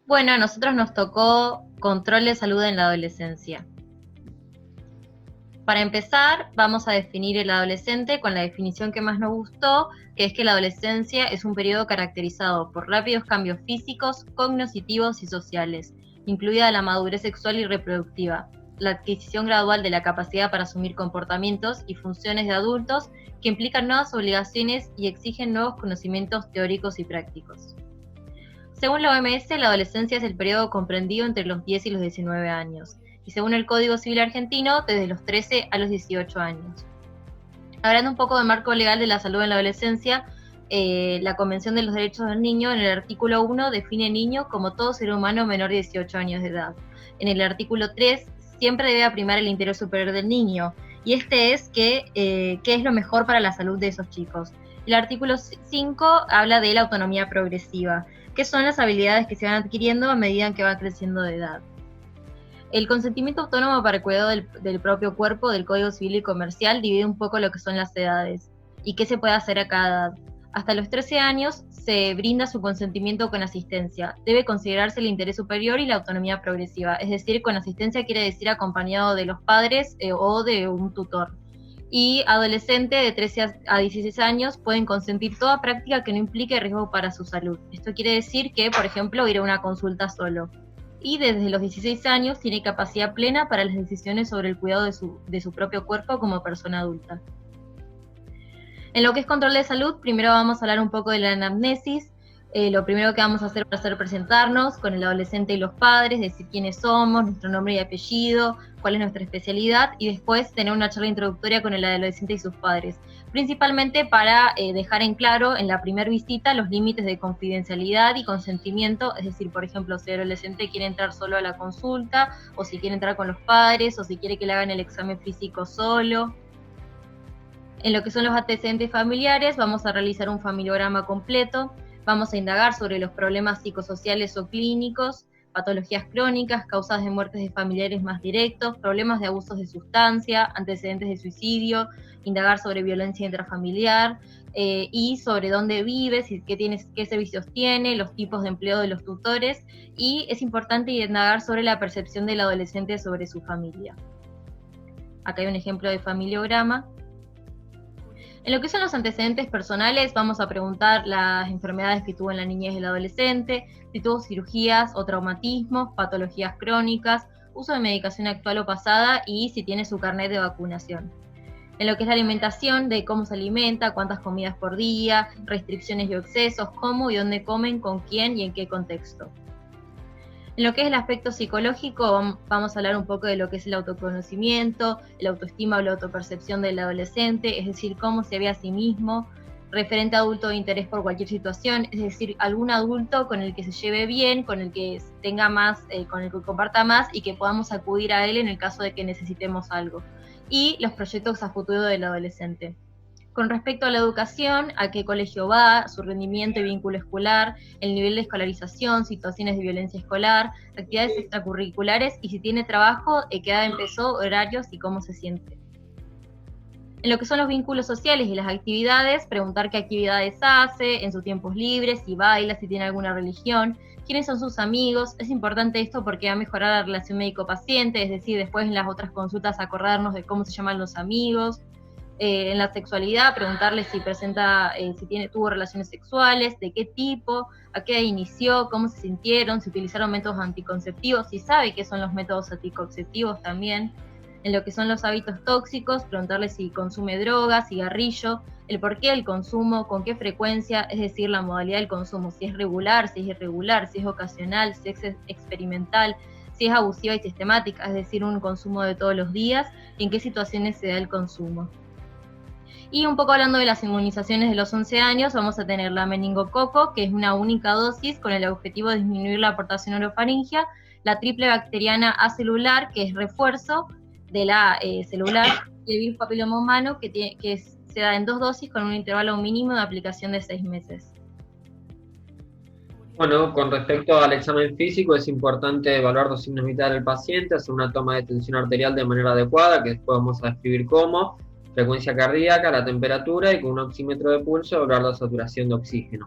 Bueno, a nosotros nos tocó control de salud en la adolescencia. Para empezar, vamos a definir el adolescente con la definición que más nos gustó, que es que la adolescencia es un periodo caracterizado por rápidos cambios físicos, cognitivos y sociales, incluida la madurez sexual y reproductiva, la adquisición gradual de la capacidad para asumir comportamientos y funciones de adultos que implican nuevas obligaciones y exigen nuevos conocimientos teóricos y prácticos. Según la OMS, la adolescencia es el periodo comprendido entre los 10 y los 19 años, y según el Código Civil argentino, desde los 13 a los 18 años. Hablando un poco del marco legal de la salud en la adolescencia, la Convención de los Derechos del Niño, en el artículo 1, define niño como todo ser humano menor de 18 años de edad. En el artículo 3, siempre debe primar el interés superior del niño, y este es qué es lo mejor para la salud de esos chicos. El artículo 5 habla de la autonomía progresiva, que son las habilidades que se van adquiriendo a medida que va creciendo de edad. El consentimiento autónomo para el cuidado del propio cuerpo del Código Civil y Comercial divide un poco lo que son las edades y qué se puede hacer a cada edad. Hasta los 13 años se brinda su consentimiento con asistencia. Debe considerarse el interés superior y la autonomía progresiva, es decir, con asistencia quiere decir acompañado de los padres o de un tutor. Y adolescentes de 13 a 16 años pueden consentir toda práctica que no implique riesgo para su salud. Esto quiere decir que, por ejemplo, ir a una consulta solo. Y desde los 16 años tiene capacidad plena para las decisiones sobre el cuidado de su propio cuerpo como persona adulta. En lo que es control de salud, primero vamos a hablar un poco de la anamnesis. Lo primero que vamos a hacer va a ser presentarnos con el adolescente y los padres, decir quiénes somos, nuestro nombre y apellido, cuál es nuestra especialidad, y después tener una charla introductoria con el adolescente y sus padres, principalmente para dejar en claro en la primera visita los límites de confidencialidad y consentimiento, es decir, por ejemplo, si el adolescente quiere entrar solo a la consulta, o si quiere entrar con los padres, o si quiere que le hagan el examen físico solo. En lo que son los antecedentes familiares, vamos a realizar un familiograma completo, vamos a indagar sobre los problemas psicosociales o clínicos, patologías crónicas, causas de muertes de familiares más directos, problemas de abusos de sustancia, antecedentes de suicidio, indagar sobre violencia intrafamiliar y sobre dónde vive, qué servicios tiene, los tipos de empleo de los tutores, y es importante indagar sobre la percepción del adolescente sobre su familia. Acá hay un ejemplo de familiograma. En lo que son los antecedentes personales, vamos a preguntar las enfermedades que tuvo en la niñez y el adolescente, si tuvo cirugías o traumatismos, patologías crónicas, uso de medicación actual o pasada y si tiene su carnet de vacunación. En lo que es la alimentación, de cómo se alimenta, cuántas comidas por día, restricciones y excesos, cómo y dónde comen, con quién y en qué contexto. En lo que es el aspecto psicológico, vamos a hablar un poco de lo que es el autoconocimiento, la autoestima o la autopercepción del adolescente, es decir, cómo se ve a sí mismo, referente a adulto de interés por cualquier situación, es decir, algún adulto con el que se lleve bien, con el que tenga más, con el que comparta más y que podamos acudir a él en el caso de que necesitemos algo. Y los proyectos a futuro del adolescente. Con respecto a la educación, a qué colegio va, su rendimiento y vínculo escolar, el nivel de escolarización, situaciones de violencia escolar, actividades extracurriculares y si tiene trabajo, qué edad empezó, horarios y cómo se siente. En lo que son los vínculos sociales y las actividades, preguntar qué actividades hace, en sus tiempos libres, si baila, si tiene alguna religión, quiénes son sus amigos. Es importante esto porque va a mejorar la relación médico-paciente, es decir, después en las otras consultas acordarnos de cómo se llaman los amigos. En la sexualidad, preguntarle si tuvo relaciones sexuales, de qué tipo, a qué inició, cómo se sintieron, si utilizaron métodos anticonceptivos, si sabe qué son los métodos anticonceptivos también. En lo que son los hábitos tóxicos, preguntarle si consume drogas, cigarrillo, el porqué del consumo, con qué frecuencia, es decir, la modalidad del consumo, si es regular, si es irregular, si es ocasional, si es experimental, si es abusiva y sistemática, es decir, un consumo de todos los días, y en qué situaciones se da el consumo. Y un poco hablando de las inmunizaciones de los 11 años, vamos a tener la meningococo, que es una única dosis con el objetivo de disminuir la aportación orofaringia, la triple bacteriana acelular, que es refuerzo de la celular, y el virus papiloma humano, que se da en 2 dosis con un intervalo mínimo de aplicación de 6 meses. Bueno, con respecto al examen físico, es importante evaluar los signos vitales del paciente, hacer una toma de tensión arterial de manera adecuada, que después vamos a describir cómo, frecuencia cardíaca, la temperatura y con un oxímetro de pulso evaluar la saturación de oxígeno.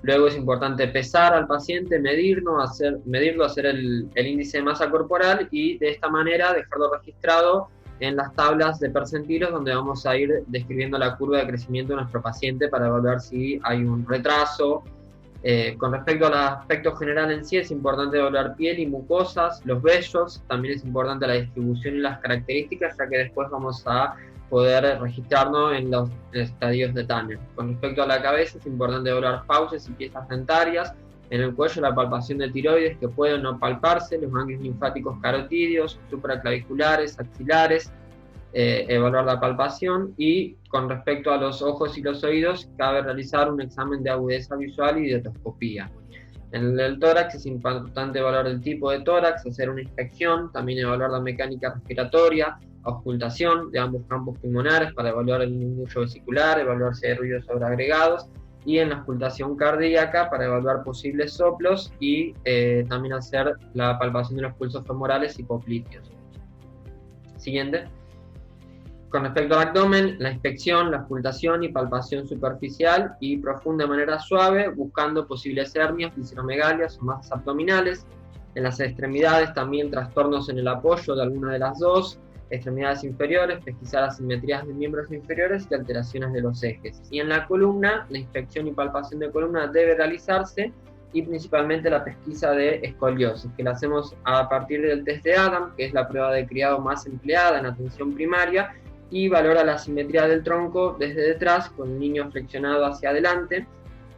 Luego es importante pesar al paciente, medirlo, hacer el índice de masa corporal y de esta manera dejarlo registrado en las tablas de percentilos donde vamos a ir describiendo la curva de crecimiento de nuestro paciente para evaluar si hay un retraso. Con respecto al aspecto general en sí, es importante evaluar piel y mucosas, los vellos, también es importante la distribución y las características, ya que después vamos a poder registrarnos en los estadios de Tanner. Con respecto a la cabeza, es importante evaluar fauces y piezas dentarias, en el cuello la palpación de tiroides que pueden no palparse, los ganglios linfáticos carotídeos, supraclaviculares, axilares, evaluar la palpación, y con respecto a los ojos y los oídos cabe realizar un examen de agudeza visual y de otoscopía. En el tórax es importante evaluar el tipo de tórax, hacer una inspección, también evaluar la mecánica respiratoria, auscultación de ambos campos pulmonares para evaluar el murmullo vesicular, evaluar si hay ruidos sobreagregados, y en la auscultación cardíaca para evaluar posibles soplos y también hacer la palpación de los pulsos femorales y popliteos. Siguiente. Con respecto al abdomen, la inspección, la auscultación y palpación superficial y profunda de manera suave, buscando posibles hernias, visceromegalias o masas abdominales. En las extremidades también trastornos en el apoyo de alguna de las dos, extremidades inferiores, pesquisar asimetrías de miembros inferiores y alteraciones de los ejes. Y en la columna, la inspección y palpación de columna debe realizarse, y principalmente la pesquisa de escoliosis, que la hacemos a partir del test de Adam, que es la prueba de criado más empleada en atención primaria, y valora la simetría del tronco desde detrás con el niño flexionado hacia adelante,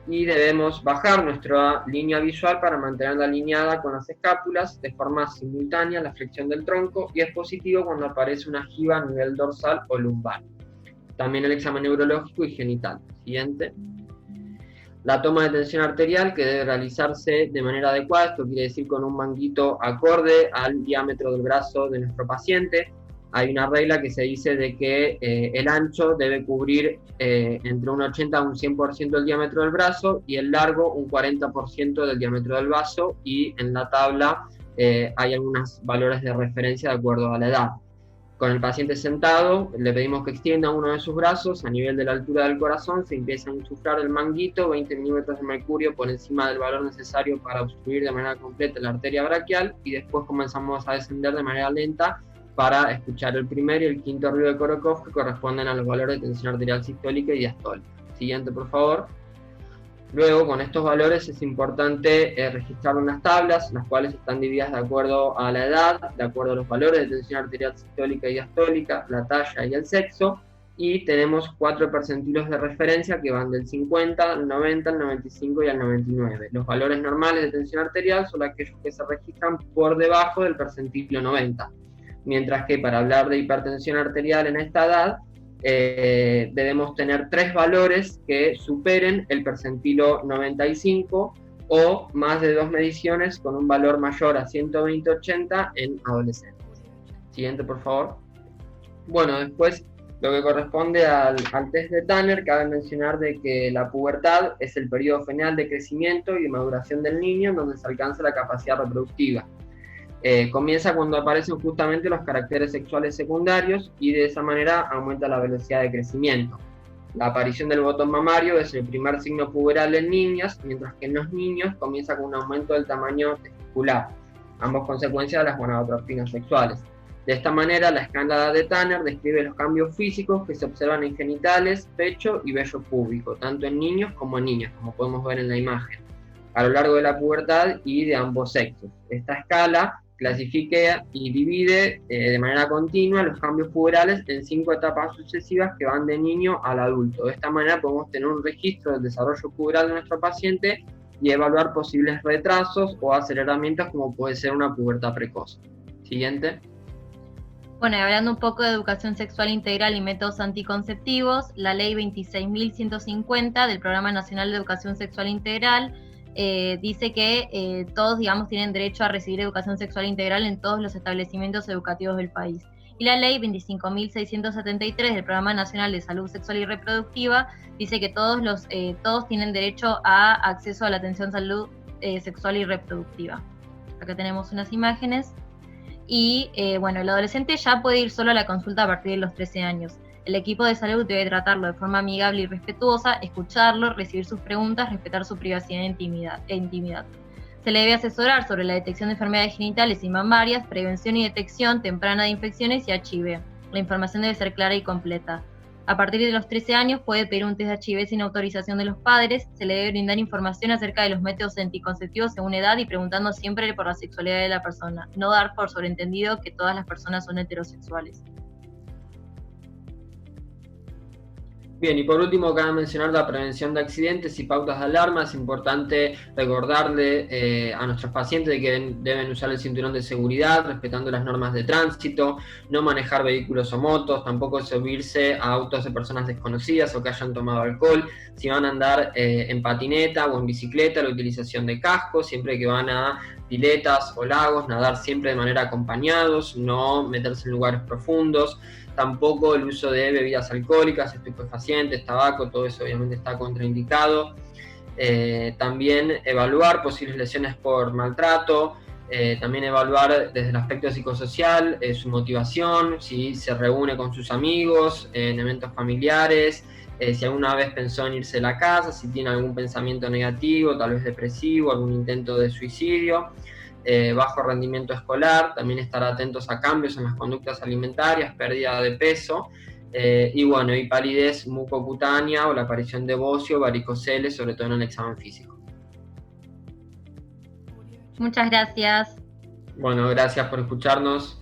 y debemos bajar nuestra línea visual para mantenerla alineada con las escápulas de forma simultánea la flexión del tronco, y es positivo cuando aparece una jiba a nivel dorsal o lumbar. También el examen neurológico y genital. Siguiente. La toma de tensión arterial, que debe realizarse de manera adecuada, esto quiere decir con un manguito acorde al diámetro del brazo de nuestro paciente. Hay una regla que se dice de que el ancho debe cubrir entre un 80 a un 100% del diámetro del brazo, y el largo un 40% del diámetro del vaso, y en la tabla hay algunos valores de referencia de acuerdo a la edad. Con el paciente sentado, le pedimos que extienda uno de sus brazos a nivel de la altura del corazón, se empieza a insuflar el manguito, 20 milímetros de mercurio por encima del valor necesario para obstruir de manera completa la arteria braquial, y después comenzamos a descender de manera lenta para escuchar el primer y el quinto ruido de Korokov, que corresponden a los valores de tensión arterial sistólica y diastólica. Siguiente, por favor. Luego, con estos valores es importante registrar unas tablas, las cuales están divididas de acuerdo a la edad, de acuerdo a los valores de tensión arterial sistólica y diastólica, la talla y el sexo, y tenemos 4 percentilos de referencia que van del 50 al 90, al 95 y al 99. Los valores normales de tensión arterial son aquellos que se registran por debajo del percentilo 90. Mientras que para hablar de hipertensión arterial en esta edad, debemos tener 3 valores que superen el percentilo 95 o más de 2 mediciones con un valor mayor a 120-80 en adolescentes. Siguiente, por favor. Bueno, después lo que corresponde al test de Tanner, cabe mencionar de que la pubertad es el periodo final de crecimiento y de maduración del niño, en donde se alcanza la capacidad reproductiva. Comienza cuando aparecen justamente los caracteres sexuales secundarios, y de esa manera aumenta la velocidad de crecimiento. La aparición del botón mamario es el primer signo puberal en niñas, mientras que en los niños comienza con un aumento del tamaño testicular, ambos consecuencias de las gonadotropinas sexuales. De esta manera, la escala de Tanner describe los cambios físicos que se observan en genitales, pecho y vello púbico, tanto en niños como en niñas, como podemos ver en la imagen, a lo largo de la pubertad y de ambos sexos. Esta escala clasifica y divide de manera continua los cambios puberales en 5 etapas sucesivas que van de niño al adulto. De esta manera podemos tener un registro del desarrollo puberal de nuestro paciente y evaluar posibles retrasos o aceleramientos, como puede ser una pubertad precoz. Siguiente. Bueno, y hablando un poco de educación sexual integral y métodos anticonceptivos, la ley 26.150 del Programa Nacional de Educación Sexual Integral dice que todos, digamos, tienen derecho a recibir educación sexual integral en todos los establecimientos educativos del país. Y la ley 25.673 del Programa Nacional de Salud Sexual y Reproductiva dice que todos tienen derecho a acceso a la atención salud sexual y reproductiva. Acá tenemos unas imágenes. Y bueno, el adolescente ya puede ir solo a la consulta a partir de los 13 años. El equipo de salud debe tratarlo de forma amigable y respetuosa, escucharlo, recibir sus preguntas, respetar su privacidad e intimidad. Se le debe asesorar sobre la detección de enfermedades genitales y mamarias, prevención y detección temprana de infecciones y HIV. La información debe ser clara y completa. A partir de los 13 años puede pedir un test de HIV sin autorización de los padres, se le debe brindar información acerca de los métodos anticonceptivos según edad y preguntando siempre por la sexualidad de la persona, no dar por sobreentendido que todas las personas son heterosexuales. Bien, y por último, cabe mencionar la prevención de accidentes y pautas de alarma. Es importante recordarle a nuestros pacientes de que deben usar el cinturón de seguridad, respetando las normas de tránsito, no manejar vehículos o motos, tampoco subirse a autos de personas desconocidas o que hayan tomado alcohol. Si van a andar en patineta o en bicicleta, la utilización de cascos, siempre que van a piletas o lagos, nadar siempre de manera acompañados, no meterse en lugares profundos. Tampoco el uso de bebidas alcohólicas, estupefacientes, tabaco, todo eso obviamente está contraindicado. También evaluar posibles lesiones por maltrato, también evaluar desde el aspecto psicosocial su motivación, si se reúne con sus amigos, en eventos familiares, si alguna vez pensó en irse de la casa, si tiene algún pensamiento negativo, tal vez depresivo, algún intento de suicidio. Bajo rendimiento escolar, también estar atentos a cambios en las conductas alimentarias, pérdida de peso, y palidez mucocutánea o la aparición de bocio, varicoceles, sobre todo en el examen físico. Muchas gracias. Bueno, gracias por escucharnos.